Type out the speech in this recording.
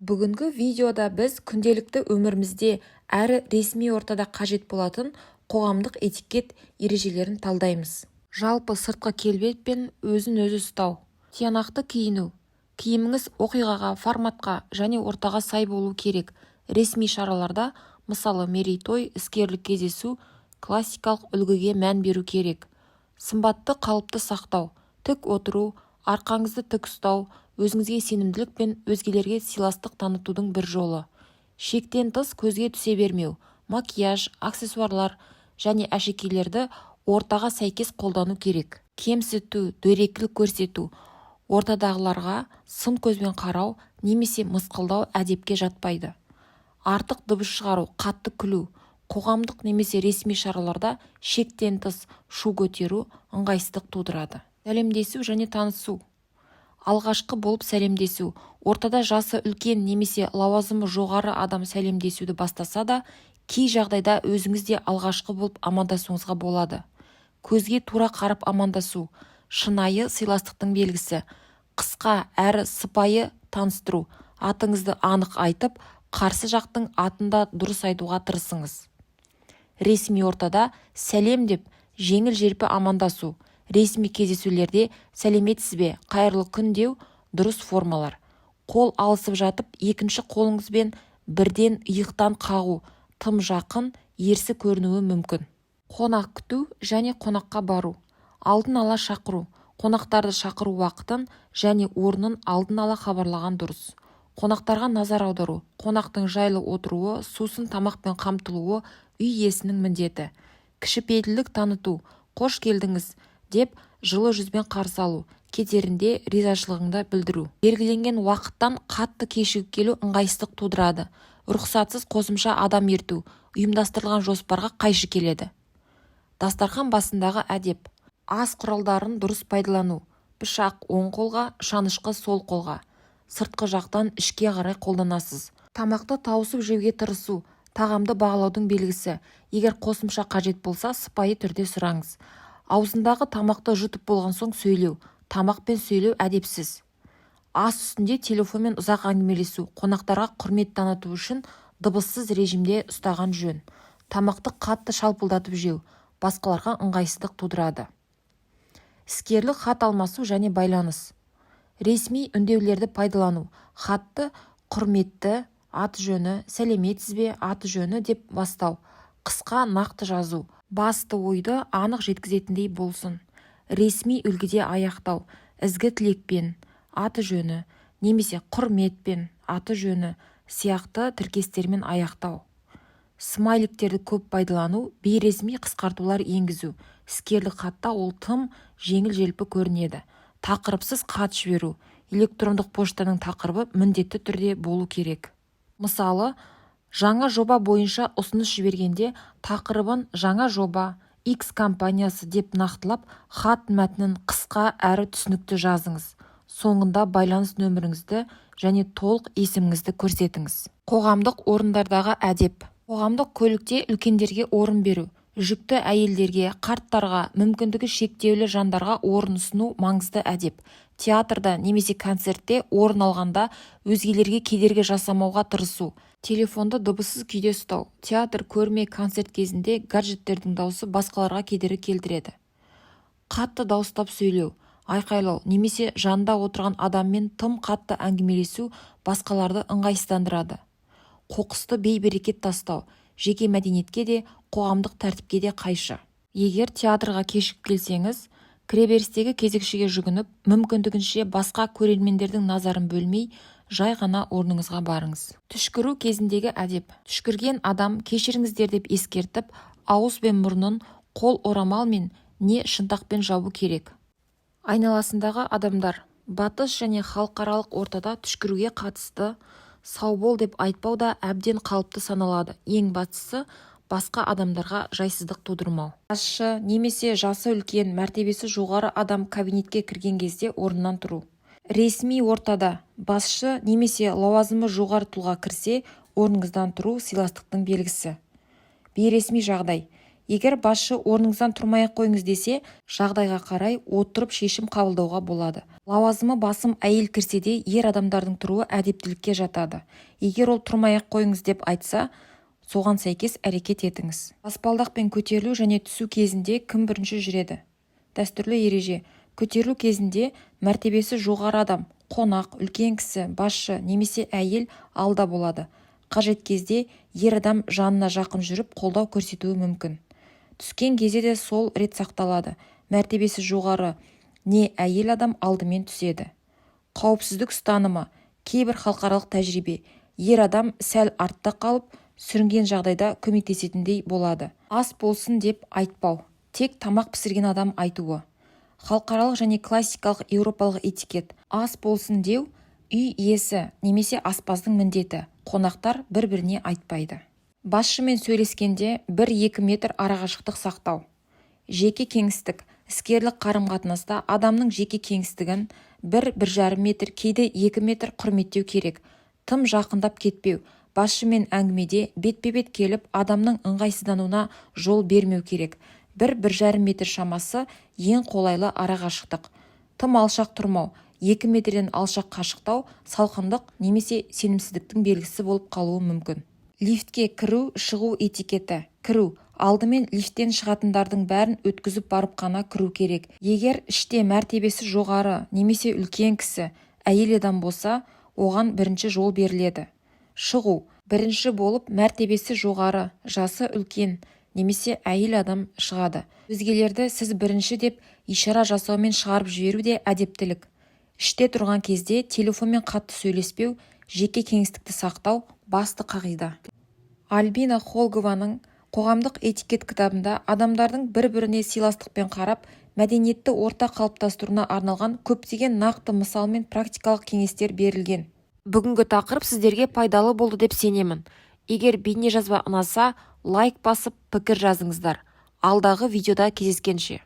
Бүгінгі видеода біз күнделікті өмірімізде әрі ресми ортада қажет болатын қоғамдық этикет ережелерін талдаймыз. Жалпы сыртқы келбет пен өзін-өзі ұстау, тиянақты киіну, киіміңіз оқиғаға, форматқа және ортаға сай болу керек. Ресми шараларда, мысалы мерейтой, іскерлік кездесу, классикалық үлгіге мән беру керек. Сымбатты қалыпты сақтау, тік отыру, арқаңызды тік ұстау, өзіңізге сенімділік пен өзгелерге сыйластық танытудың бір жолы. Шектен тыс көзге түсе бермеу, макияж, аксессуарлар және әшекейлерді ортаға сәйкес қолдану керек. Кемсіту, дөрекілік көрсету, ортадағыларға сын көзбен қарау немесе мысқылдау әдепке жатпайды. Артық дыбыс шығару, қатты күлу, қоғамдық немесе ресми шараларда шектен тыс шу көтеру ыңғайсыздық тудырады. Сәлемдесу және танысу. Алғашқы болып сәлемдесу. Ортада жасы үлкен немесе лауазымы жоғары адам сәлемдесуді бастаса да, кей жағдайда өзіңіз де алғашқы болып амандасуыңызға болады. Көзге тура қарап амандасу. Шынайы сыйластықтың белгісі. Қысқа әрі сыпайы таныстыру. Атыңызды анық айтып, қарсы жақтың атында дұрыс айтуға тырысыңыз. Ресми ортада сәлем деп жеңіл-желпі амандасу. Ресми кездесулерде сәлеметсіз бе, қайырлы күн деу дұрыс формалар. Қол алысып жатып, екінші қолыңызбен бірден иықтан қағу, тым жақын, ерсі көрінуі мүмкін. Қонақ күту және қонаққа бару. Алдын ала шақыру. Қонақтарды шақыру уақытын және орнын алдын ала хабарлаған дұрыс. Қонақтарға назар аудару. Қонақтың жайлы отыруы, сусын тамақпен қамтылуы үй иесінің міндеті. Кішіпейілділік таныту. Қош келдіңіз деп жылы жүзбен қарсы алу, кетерінде ризашылығыңды білдіру. Белгіленген уақыттан қатты кешігіп келу ыңғайсыздық тудырады. Рұқсатсыз қосымша адам ерту, ұйымдастырылған жоспарға қайшы келеді. Дастархан басындағы әдеп. Ас құралдарын дұрыс пайдалану. Пышақ оң қолға, шанышқы сол қолға. Сыртқы жақтан ішке қарай қолданасыз. Тамақты тауысып жеуге тырысу. Тағамды бағалаудың белгісі. Егер қосымша қажет болса, сыпайы түрде сұраңыз. Аузындағы тамақты жұтып болған соң сөйлеу. Тамақпен сөйлеу әдепсіз. Ас үстінде телефонмен ұзақ әңгімелесу. Қонақтарға құрмет таныту үшін дыбыссыз режимде ұстаған жөн. Тамақты қатты шалпылдатып жеу. Басқаларға ыңғайсыздық тудырады. Іскерлік хат алмасу және байланыс. Ресми үндеулерді пайдалану. Хатты құрметті, аты жөні, сәлеметсіз бе, аты жөні деп бастау. Қысқа нақты жазу. Басты ойды анық жеткізетіндей болсын. Ресми үлгіде аяқтау. Ізгі тілекпен, аты жөні, немесе құрметпен, аты жөні сияқты тіркестермен аяқтау. Смайликтерді көп пайдалану, бейресми қысқартулар енгізу. Іскерлік хатта ол тым жеңіл-желпі көрінеді. Тақырыпсыз хат жіберу. Электрондық поштаның тақырыбы міндетті түрде болу керек. Мысалы, жаңа жоба бойынша ұсыныс жібергенде тақырыбын жаңа жоба, X компаниясы деп нақтылап, хат мәтінін қысқа әрі түсінікті жазыңыз. Соңында байланыс нөміріңізді және толық есіміңізді көрсетіңіз. Қоғамдық орындардағы әдеп. Қоғамдық көлікте үлкендерге орын беру. Жүкті әйелдерге, қарттарға, мүмкіндігі шектеулі жандарға орын ұсыну маңызды әдеп. Театрда немесе концертте орын алғанда өзгелерге кедергі жасамауға тырысу. Телефонды дыбыссыз күйде ұстау. Театр, көрме, концерт кезінде гаджеттердің дауысы басқаларға кедергі келтіреді. Қатты дауыстап сөйлеу, айқайлау немесе жанында отырған адаммен тым қатты әңгімелесу басқаларды ыңғайсыздандырады. Қоқысты бейберекет тастау, жеке мәдениетке де, қоғамдық тәртіпке де қайшы. Егер театрға кешігіп келсеңіз, кіреберістегі кезекшіге жүгініп, мүмкіндігінше басқа көрермендердің назарын бөлмей, жай ғана орныңызға барыңыз. Түшкіру кезіндегі әдеп. Түшкірген адам кешіріңіздер деп ескертіп, ауыз бен мұрнын қол орамалмен не шынтақпен жабу керек. Айналасындағы адамдар. Батыс және халықаралық ортада түшкіруге қатысты сау бол деп айтпау да әбден қалыпты саналады. Ең бастысы басқа адамдарға жайсыздық тудырмау. Басшы немесе жасы үлкен, мәртебесі жоғары адам кабинетке кірген кезде орнынан тұру. Ресми ортада басшы немесе лауазымы жоғары тұлға кірсе, орныңыздан тұру сыйластықтың белгісі. Бейресми жағдай. Егер басшы орныңыздан тұрмай-ақ қойыңыз десе, жағдайға қарай отырып шешім қабылдауға болады. Лауазымы басым әйел кірсе де ер адамдардың тұруы әдептілікке жатады. Егер ол тұрмай-ақ қойыңыз деп айтса, соған сәйкес әрекет етіңіз. Баспалдақпен көтерілу және түсу кезінде кім бірінші жүреді? Дәстүрлі ереже. Көтерілу кезінде мәртебесі жоғары адам, қонақ, үлкен кісі, басшы немесе әйел алда болады. Қажет кезде ер адам жанына жақын жүріп қолдау көрсетуі мүмкін. Түскен кезде де сол рет сақталады. Мәртебесі жоғары не әйел адам алдымен түседі. Қауіпсіздік ұстанымы. Кейбір халықаралық тәжірибе. Ер адам сәл артта қалып, сүрінген жағдайда көмектесетіндей болады. Ас болсын деп айтпау. Тек тамақ пісірген адам айтуы. Халықаралық және классикалық еуропалық этикет. Ас болсын деу үй иесі немесе аспаздың міндеті. Қонақтар бір-біріне айтпайды. Басшымен сөйлескенде 1-2 метр арақашықтық сақтау. Жеке кеңістік. Іскерлік қарым-қатынаста адамның жеке кеңістігін 1-1,5 метр, кейде 2 метр құрметтеу керек. Тым жақындап кетпеу. Басшымен әңгімеде бетпе-бет келіп, адамның ыңғайсыздануына жол бермеу керек. 1-1,5 метр шамасы ең қолайлы арақашықтық. Тым алшақ тұрмау. 2 метрден алшақ қашықтау салқындық немесе сенімсіздіктің белгісі болып қалуы мүмкін. Лифтке кіру, шығу этикеті. Кіру. Алдымен лифттен шығатындардың бәрін өткізіп барып қана кіру керек. Егер іште мәртебесі жоғары немесе үлкен кісі, әйел адам болса, оған бірінші жол беріледі. Шығу. Бірінші болып мәртебесі жоғары, жасы үлкен немесе әйел адам шығады. Өзгелерді сіз бірінші деп ишара жасаумен шығарып жіберу де әдептілік. Іште тұрған кезде телефонмен қатты сөйлеспеу, жеке кеңістікті сақтау басты қағида. Альбина Холгованың қоғамдық этикет кітабында адамдардың бір-біріне сыйластықпен қарап, мәдениетті орта қалыптастыруына арналған көптеген нақты мысал мен практикалық кеңестер берілген. Бүгінгі тақырып сіздерге пайдалы болды деп сенемін. Егер бейнежазба ұнаса, лайк басып пікір жазыңыздар. Алдағы видеода кездескенше.